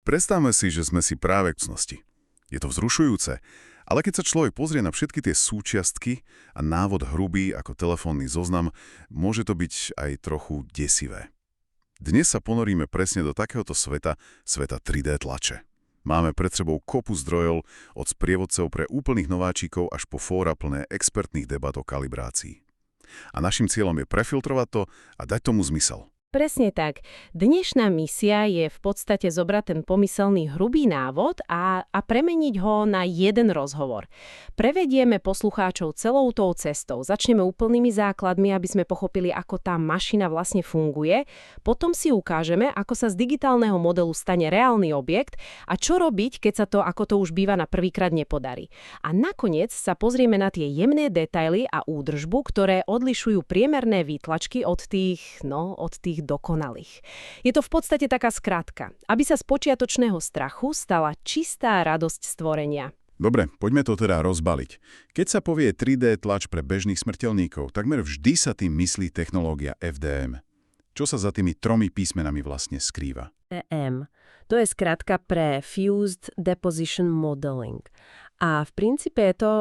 Predstavme si, že sme si práve v cnosti. Je to vzrušujúce, ale keď sa človek pozrie na všetky tie súčiastky a návod hrubý ako telefónny zoznam, môže to byť aj trochu desivé. Dnes sa ponoríme presne do takéhoto sveta 3D tlače. Máme pred sebou kopu zdrojov od sprievodcov pre úplných nováčikov až po fóra plné expertných debat o kalibrácii. A našim cieľom je prefiltrovať to a dať tomu zmysel. Presne tak. Dnešná misia je v podstate zobrať ten pomyselný hrubý návod a premeniť ho na jeden rozhovor. Prevedieme poslucháčov celou tou cestou. Začneme úplnými základmi, aby sme pochopili, ako tá mašina vlastne funguje. Potom si ukážeme, ako sa z digitálneho modelu stane reálny objekt a čo robiť, keď sa to, ako to už býva, na prvýkrát nepodarí. A nakoniec sa pozrieme na tie jemné detaily a údržbu, ktoré odlišujú priemerné výtlačky od tých dokonalých. Je to v podstate taká skratka, aby sa z počiatočného strachu stala čistá radosť stvorenia. Dobre, poďme to teda rozbaliť. Keď sa povie 3D tlač pre bežných smrteľníkov, takmer vždy sa tým myslí technológia FDM. Čo sa za tými 3 písmenami vlastne skrýva? FDM. To je skratka pre Fused Deposition Modeling. A v princípe je to,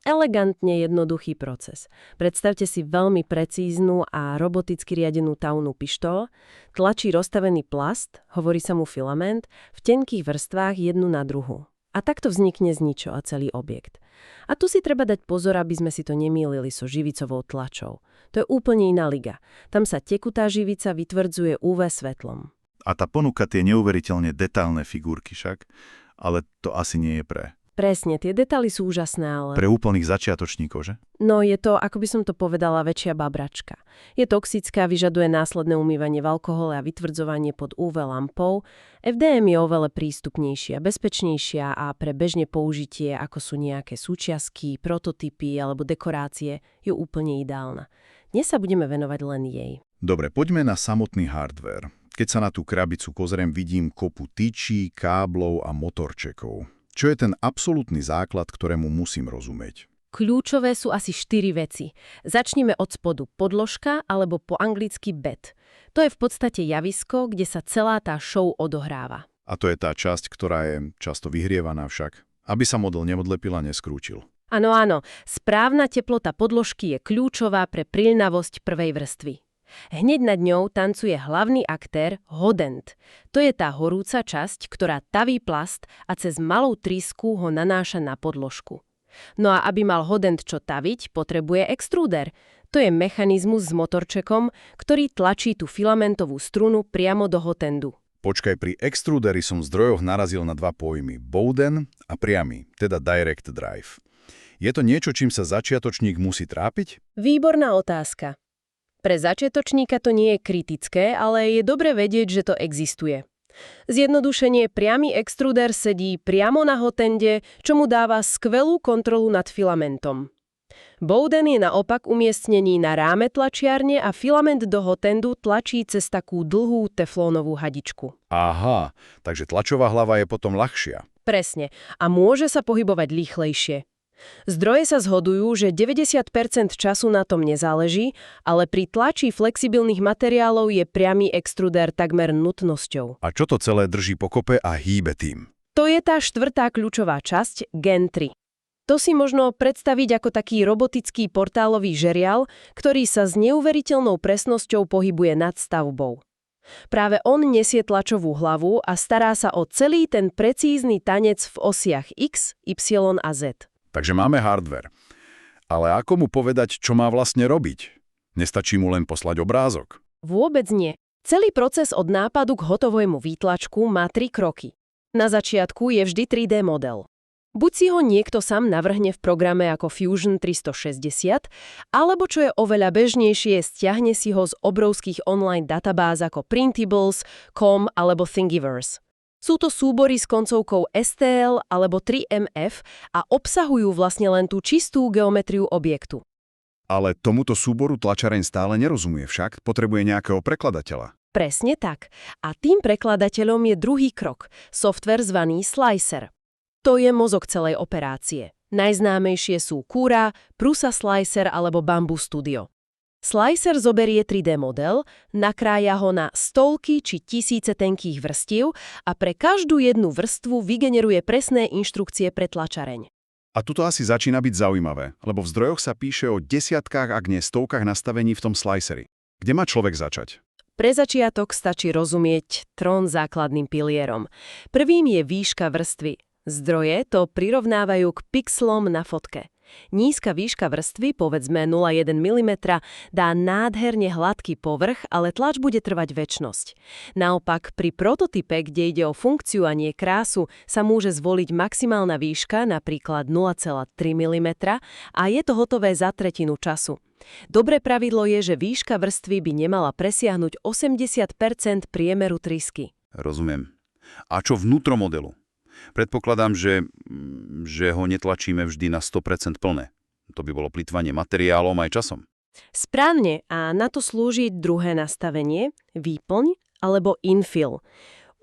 elegantne jednoduchý proces. Predstavte si veľmi precíznu a roboticky riadenú tavnú pištoľ, tlačí rozstavený plast, hovorí sa mu filament, v tenkých vrstvách jednu na druhu. A takto vznikne z ničoho celý objekt. A tu si treba dať pozor, aby sme si to nemýlili so živicovou tlačou. To je úplne iná liga. Tam sa tekutá živica vytvrdzuje UV svetlom. A tá ponúka tie neuveriteľne detailné figurky však, ale to asi nie je pre... Presne, tie detaily sú úžasné, ale... Pre úplných začiatočníkov, že? No, je to, ako by som to povedala, väčšia babračka. Je toxická, vyžaduje následné umývanie v alkohole a vytvrdzovanie pod UV lampou. FDM je oveľa prístupnejšia, bezpečnejšia a pre bežné použitie, ako sú nejaké súčiastky, prototypy alebo dekorácie, je úplne ideálna. Dnes sa budeme venovať len jej. Dobre, poďme na samotný hardware. Keď sa na tú krabicu pozriem, vidím kopu tyčí, káblov a motorčekov. Čo je ten absolútny základ, ktorému musím rozumieť? Kľúčové sú asi 4 veci. Začnime od spodu podložka alebo po anglicky bed. To je v podstate javisko, kde sa celá tá show odohráva. A to je tá časť, ktorá je často vyhrievaná však, aby sa model neodlepil a neskrútil. Áno. Správna teplota podložky je kľúčová pre prilnavosť prvej vrstvy. Hneď nad ňou tancuje hlavný aktér hodent. To je tá horúca časť, ktorá taví plast a cez malú trysku ho nanáša na podložku. No a aby mal hodent čo taviť, potrebuje extrúder. To je mechanizmus s motorčekom, ktorý tlačí tú filamentovú strunu priamo do hotendu. Počkaj, pri extrúderi som v zdrojoch narazil na 2 pojmy. Bowden a priamy, teda direct drive. Je to niečo, čím sa začiatočník musí trápiť? Výborná otázka. Pre začiatočníka to nie je kritické, ale je dobre vedieť, že to existuje. Zjednodušenie, priamy extruder sedí priamo na hotende, čo mu dáva skvelú kontrolu nad filamentom. Bowden je naopak umiestnený na ráme tlačiarne a filament do hotendu tlačí cez takú dlhú teflónovú hadičku. Aha, takže tlačová hlava je potom ľahšia. Presne. A môže sa pohybovať rýchlejšie. Zdroje sa zhodujú, že 90% času na tom nezáleží, ale pri tlači flexibilných materiálov je priamy extruder takmer nutnosťou. A čo to celé drží pokope a hýbe tým? To je tá 4. kľúčová časť, Gen 3. To si možno predstaviť ako taký robotický portálový žerial, ktorý sa s neuveriteľnou presnosťou pohybuje nad stavbou. Práve on nesie tlačovú hlavu a stará sa o celý ten precízny tanec v osiach X, Y a Z. Takže máme hardware. Ale ako mu povedať, čo má vlastne robiť? Nestačí mu len poslať obrázok? Vôbec nie. Celý proces od nápadu k hotovému výtlačku má 3 kroky. Na začiatku je vždy 3D model. Buď si ho niekto sám navrhne v programe ako Fusion 360, alebo čo je oveľa bežnejšie, stiahne si ho z obrovských online databáz ako Printables, Com alebo Thingiverse. Sú to súbory s koncovkou STL alebo 3MF a obsahujú vlastne len tú čistú geometriu objektu. Ale tomuto súboru tlačareň stále nerozumie však, potrebuje nejakého prekladateľa. Presne tak. A tým prekladateľom je druhý krok, software zvaný Slicer. To je mozog celej operácie. Najznámejšie sú Cura, Prusa Slicer alebo Bamboo Studio. Slicer zoberie 3D model, nakrája ho na stovky či tisíce tenkých vrstiev a pre každú jednu vrstvu vygeneruje presné inštrukcie pre tlačareň. A tuto asi začína byť zaujímavé, lebo v zdrojoch sa píše o desiatkách, ak nie stovkách nastavení v tom sliceri. Kde má človek začať? Pre začiatok stačí rozumieť 3 základným pilierom. Prvým je výška vrstvy. Zdroje to prirovnávajú k pixelom na fotke. Nízka výška vrstvy, povedzme 0,1 mm, dá nádherne hladký povrch, ale tlač bude trvať večnosť. Naopak, pri prototype, kde ide o funkciu a nie krásu, sa môže zvoliť maximálna výška, napríklad 0,3 mm, a je to hotové za tretinu času. Dobré pravidlo je, že výška vrstvy by nemala presiahnuť 80% priemeru trysky. Rozumiem. A čo vnútro modelu? Predpokladám, že ho netlačíme vždy na 100% plné. To by bolo plytvanie materiálom aj časom. Správne, a na to slúži druhé nastavenie, výplň alebo infill.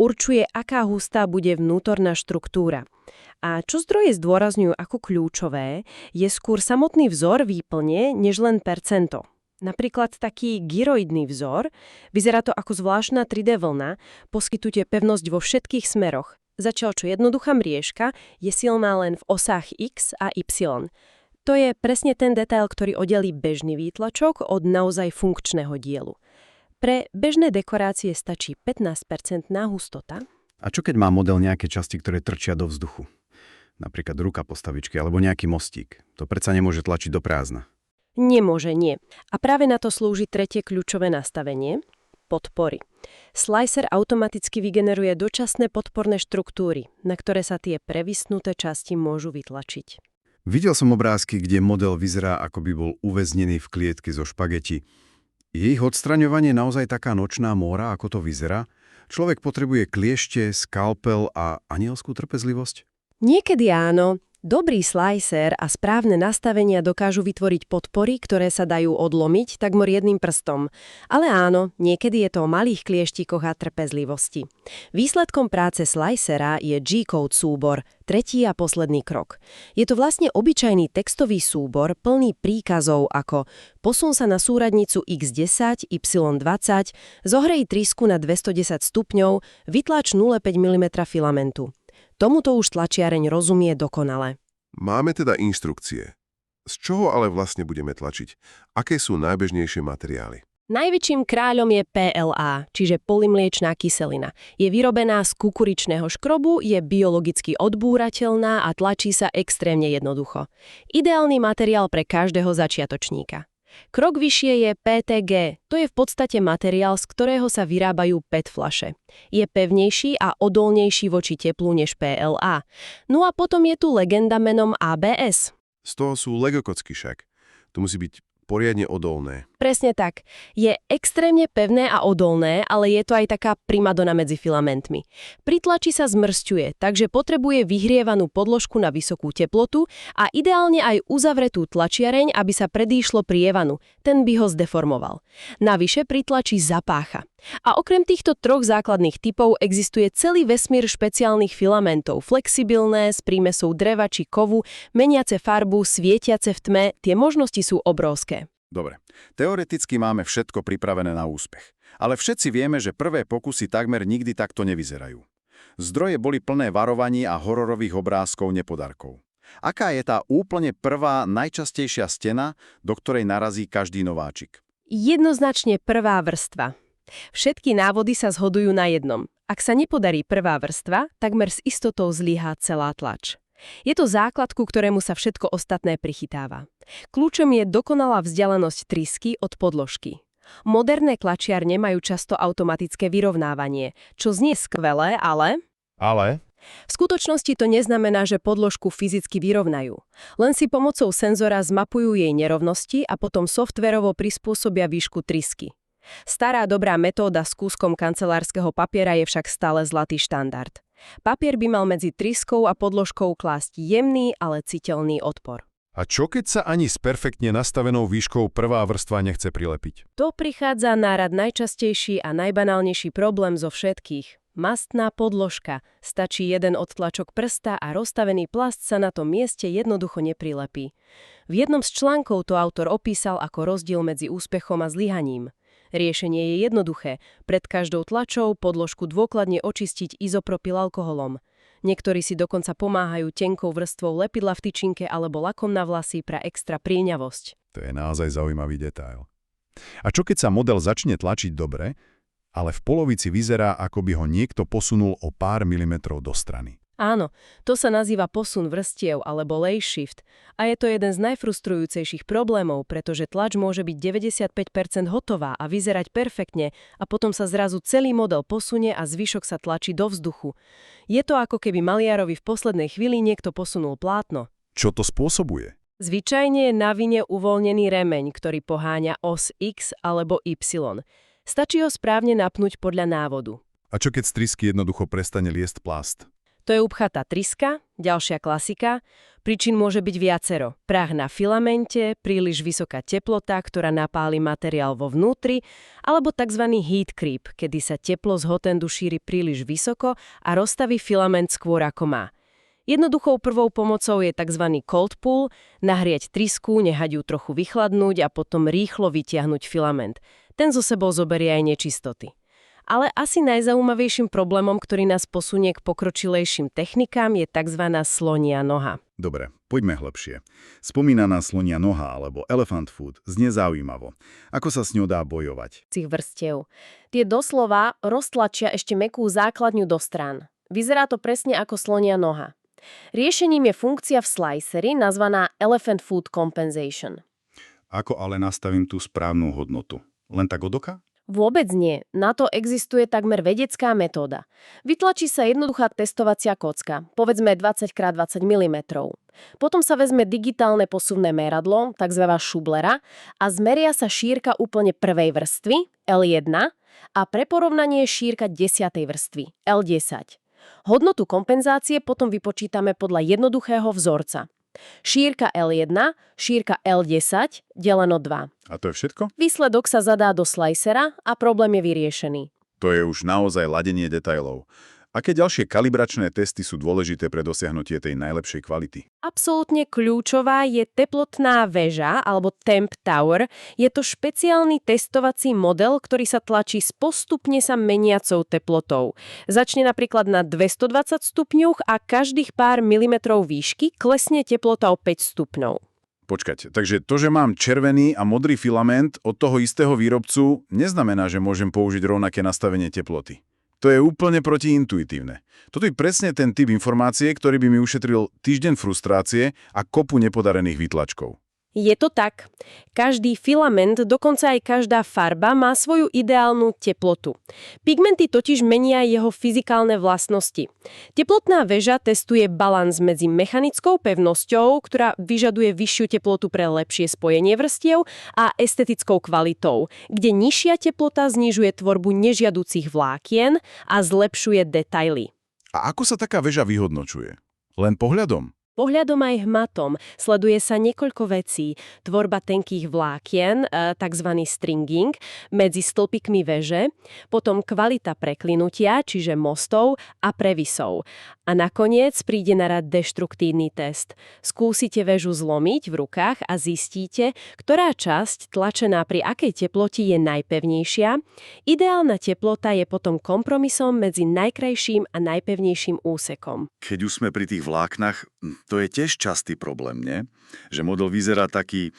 Určuje, aká hustá bude vnútorná štruktúra. A čo zdroje zdôrazňujú ako kľúčové, je skôr samotný vzor výplne, než len percento. Napríklad taký gyroidný vzor, vyzerá to ako zvláštna 3D vlna, poskytuje pevnosť vo všetkých smeroch. Zatiaľ čo jednoduchá mriežka je silná len v osách X a Y. To je presne ten detail, ktorý oddelí bežný výtlačok od naozaj funkčného dielu. Pre bežné dekorácie stačí 15% hustota. A čo keď má model nejaké časti, ktoré trčia do vzduchu? Napríklad ruka postavičky alebo nejaký mostík. To predsa nemôže tlačiť do prázdna. Nemôže, nie. A práve na to slúži tretie kľúčové nastavenie – podpory. Slicer automaticky vygeneruje dočasné podporné štruktúry, na ktoré sa tie previsnuté časti môžu vytlačiť. Videl som obrázky, kde model vyzerá, ako by bol uväznený v klietke zo špageti. Je ich odstraňovanie naozaj taká nočná móra, ako to vyzerá? Človek potrebuje kliešte, skalpel a anielskú trpezlivosť? Niekedy áno. Dobrý slicer a správne nastavenia dokážu vytvoriť podpory, ktoré sa dajú odlomiť takmer jedným prstom. Ale áno, niekedy je to o malých klieštikoch a trpezlivosti. Výsledkom práce slicera je G-code súbor, tretí a posledný krok. Je to vlastne obyčajný textový súbor plný príkazov ako posun sa na súradnicu X10, Y20, zohrej trysku na 210 stupňov, vytlač 0,5 mm filamentu. Tomuto už tlačiareň rozumie dokonale. Máme teda inštrukcie. Z čoho ale vlastne budeme tlačiť? Aké sú najbežnejšie materiály? Najväčším kráľom je PLA, čiže polymliečná kyselina. Je vyrobená z kukuričného škrobu, je biologicky odbúrateľná a tlačí sa extrémne jednoducho. Ideálny materiál pre každého začiatočníka. Krok vyššie je PTG, to je v podstate materiál, z ktorého sa vyrábajú PET fľaše. Je pevnejší a odolnejší voči teplu než PLA. No a potom je tu legenda menom ABS. Z toho sú Lego kocky však. To musí byť poriadne odolné. Presne tak. Je extrémne pevné a odolné, ale je to aj taká primadona medzi filamentmi. Pri tlači sa zmrsťuje, takže potrebuje vyhrievanú podložku na vysokú teplotu a ideálne aj uzavretú tlačiareň, aby sa predýšlo prievanu. Ten by ho zdeformoval. Navyše pri tlači zapácha. A okrem týchto troch základných typov existuje celý vesmír špeciálnych filamentov, flexibilné, s prímesou dreva či kovu, meniace farbu, svietiace v tme, tie možnosti sú obrovské. Dobre, teoreticky máme všetko pripravené na úspech. Ale všetci vieme, že prvé pokusy takmer nikdy takto nevyzerajú. Zdroje boli plné varovaní a hororových obrázkov nepodarkov. Aká je tá úplne prvá, najčastejšia stena, do ktorej narazí každý nováčik? Jednoznačne prvá vrstva. Všetky návody sa zhodujú na jednom. Ak sa nepodarí prvá vrstva, takmer s istotou zlyhá celá tlač. Je to základ, ku ktorému sa všetko ostatné prichytáva. Kľúčom je dokonalá vzdialenosť trysky od podložky. Moderné tlačiarne majú často automatické vyrovnávanie, čo znie skvelé, ale... V skutočnosti to neznamená, že podložku fyzicky vyrovnajú. Len si pomocou senzora zmapujú jej nerovnosti a potom softverovo prispôsobia výšku trysky. Stará dobrá metóda s kúskom kancelárskeho papiera je však stále zlatý štandard. Papier by mal medzi tryskou a podložkou klásť jemný, ale citeľný odpor. A čo keď sa ani s perfektne nastavenou výškou prvá vrstva nechce prilepiť? To prichádza na rad najčastejší a najbanálnejší problém zo všetkých. Mastná podložka. Stačí jeden odtlačok prsta a rozstavený plast sa na tom mieste jednoducho neprilepí. V jednom z článkov to autor opísal ako rozdiel medzi úspechom a zlyhaním. Riešenie je jednoduché. Pred každou tlačou podložku dôkladne očistiť izopropyl alkoholom. Niektorí si dokonca pomáhajú tenkou vrstvou lepidla v tyčinke alebo lakom na vlasy pre extra prieňavosť. To je naozaj zaujímavý detail. A čo keď sa model začne tlačiť dobre, ale v polovici vyzerá, ako by ho niekto posunul o pár milimetrov do strany? Áno, to sa nazýva posun vrstiev alebo lay shift a je to jeden z najfrustrujúcejších problémov, pretože tlač môže byť 95% hotová a vyzerať perfektne a potom sa zrazu celý model posunie a zvyšok sa tlačí do vzduchu. Je to ako keby maliarovi v poslednej chvíli niekto posunul plátno. Čo to spôsobuje? Zvyčajne je na vine uvoľnený remeň, ktorý poháňa os X alebo Y. Stačí ho správne napnúť podľa návodu. A čo keď z trysky jednoducho prestane liesť plast? To je upchatá tryska, ďalšia klasika. Príčin môže byť viacero. Prach na filamente, príliš vysoká teplota, ktorá napáli materiál vo vnútri, alebo tzv. Heat creep, kedy sa teplo z hotendu šíri príliš vysoko a rozstaví filament skôr ako má. Jednoduchou prvou pomocou je tzv. Cold pull, nahrieť trysku, nehať ju trochu vychladnúť a potom rýchlo vytiahnuť filament. Ten zo sebou zoberie aj nečistoty. Ale asi najzaujímavejším problémom, ktorý nás posunie k pokročilejším technikám, je tzv. Slonia noha. Dobre, poďme hlbšie. Spomínaná slonia noha alebo elephant foot znie zaujímavo. Ako sa s ňou dá bojovať? Tých vrstiev. Tie doslova roztlačia ešte mäkkú základňu do strán. Vyzerá to presne ako slonia noha. Riešením je funkcia v sliceri nazvaná elephant foot compensation. Ako ale nastavím tú správnu hodnotu? Len tak od oka? Vôbec nie. Na to existuje takmer vedecká metóda. Vytlačí sa jednoduchá testovacia kocka, povedzme 20x20 mm. Potom sa vezme digitálne posuvné meradlo, tzv. šublera, a zmeria sa šírka úplne prvej vrstvy, L1, a pre porovnanie šírka 10. vrstvy, L10. Hodnotu kompenzácie potom vypočítame podľa jednoduchého vzorca. Šírka L1, šírka L10, deleno 2. A to je všetko? Výsledok sa zadá do slicera a problém je vyriešený. To je už naozaj ladenie detailov. Aké ďalšie kalibračné testy sú dôležité pre dosiahnutie tej najlepšej kvality? Absolútne kľúčová je teplotná väža alebo temp tower. Je to špeciálny testovací model, ktorý sa tlačí s postupne sa meniacou teplotou. Začne napríklad na 220 stupňoch a každých pár milimetrov výšky klesne teplota o 5 stupňov. Počkať, takže to, že mám červený a modrý filament od toho istého výrobcu, neznamená, že môžem použiť rovnaké nastavenie teploty. To je úplne protiintuitívne. Toto je presne ten typ informácie, ktorý by mi ušetril týždeň frustrácie a kopu nepodarených výtlačkov. Je to tak. Každý filament, dokonca aj každá farba má svoju ideálnu teplotu. Pigmenty totiž menia jeho fyzikálne vlastnosti. Teplotná väža testuje balans medzi mechanickou pevnosťou, ktorá vyžaduje vyššiu teplotu pre lepšie spojenie vrstiev, a estetickou kvalitou, kde nižšia teplota znižuje tvorbu nežiaducich vlákien a zlepšuje detaily. A ako sa taká väža vyhodnočuje? Len pohľadom? Pohľadom aj hmatom sleduje sa niekoľko vecí. Tvorba tenkých vlákien, tzv. Stringing, medzi stĺpikmi väže, potom kvalita preklinutia, čiže mostov a previsov. A nakoniec príde na rad deštruktívny test. Skúsite väžu zlomiť v rukách a zistíte, ktorá časť tlačená pri akej teplote je najpevnejšia. Ideálna teplota je potom kompromisom medzi najkrajším a najpevnejším úsekom. Keď už sme pri tých vláknach, to je tiež častý problém, nie? Že model vyzerá taký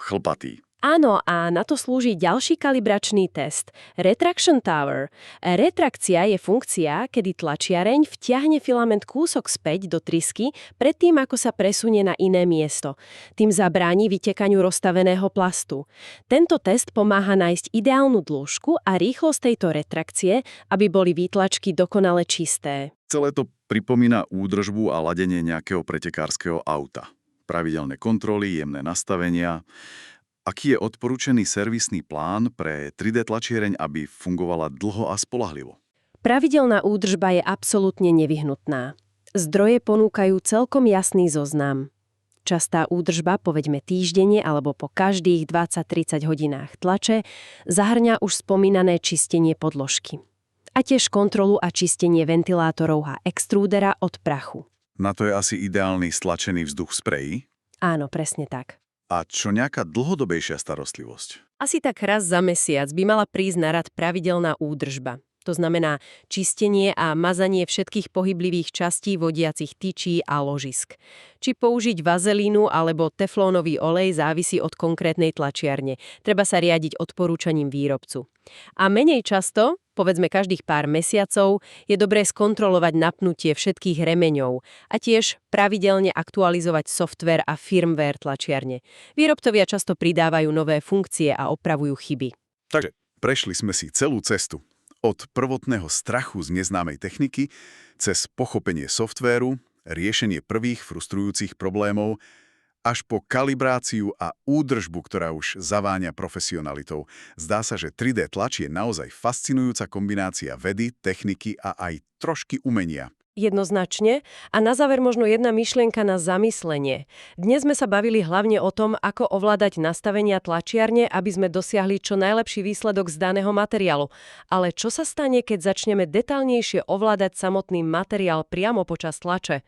chlpatý. Áno, a na to slúži ďalší kalibračný test. Retraction tower. Retrakcia je funkcia, kedy tlačiareň vtiahne filament kúsok späť do trysky predtým, ako sa presunie na iné miesto. Tým zabráni vytekaniu rozstaveného plastu. Tento test pomáha nájsť ideálnu dĺžku a rýchlosť tejto retrakcie, aby boli výtlačky dokonale čisté. Celé to pripomína údržbu a ladenie nejakého pretekárskeho auta. Pravidelné kontroly, jemné nastavenia. Aký je odporúčený servisný plán pre 3D tlačiareň, aby fungovala dlho a spoľahlivo? Pravidelná údržba je absolútne nevyhnutná. Zdroje ponúkajú celkom jasný zoznam. Častá údržba, povedme týždenne alebo po každých 20-30 hodinách tlače, zahŕňa už spomínané čistenie podložky. A tiež kontrolu a čistenie ventilátorov a extrúdera od prachu. Na to je asi ideálny stlačený vzduch spreji. Áno, presne tak. A čo nejaká dlhodobejšia starostlivosť? Asi tak raz za mesiac by mala prísť na rad pravidelná údržba. To znamená čistenie a mazanie všetkých pohyblivých častí vodiacich tyčí a ložisk. Či použiť vazelínu alebo teflónový olej závisí od konkrétnej tlačiarne. Treba sa riadiť odporúčaním výrobcu. A menej často, povedzme každých pár mesiacov, je dobré skontrolovať napnutie všetkých remeňov a tiež pravidelne aktualizovať software a firmware tlačiarne. Výrobcovia často pridávajú nové funkcie a opravujú chyby. Takže prešli sme si celú cestu. Od prvotného strachu z neznámej techniky, cez pochopenie softvéru, riešenie prvých frustrujúcich problémov, až po kalibráciu a údržbu, ktorá už zaváňa profesionalitou. Zdá sa, že 3D tlač je naozaj fascinujúca kombinácia vedy, techniky a aj trošky umenia. Jednoznačne. A na záver možno jedna myšlienka na zamyslenie. Dnes sme sa bavili hlavne o tom, ako ovládať nastavenia tlačiarne, aby sme dosiahli čo najlepší výsledok z daného materiálu. Ale čo sa stane, keď začneme detailnejšie ovládať samotný materiál priamo počas tlače?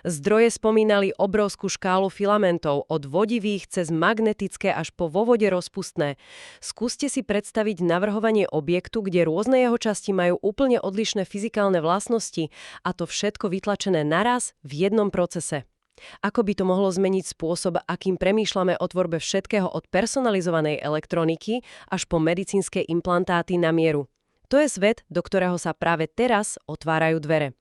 Zdroje spomínali obrovskú škálu filamentov, od vodivých cez magnetické až po vo vode rozpustné. Skúste si predstaviť navrhovanie objektu, kde rôzne jeho časti majú úplne odlišné fyzikálne vlastnosti a to všetko vytlačené naraz v jednom procese. Ako by to mohlo zmeniť spôsob, akým premýšľame o tvorbe všetkého od personalizovanej elektroniky až po medicínske implantáty na mieru? To je svet, do ktorého sa práve teraz otvárajú dvere.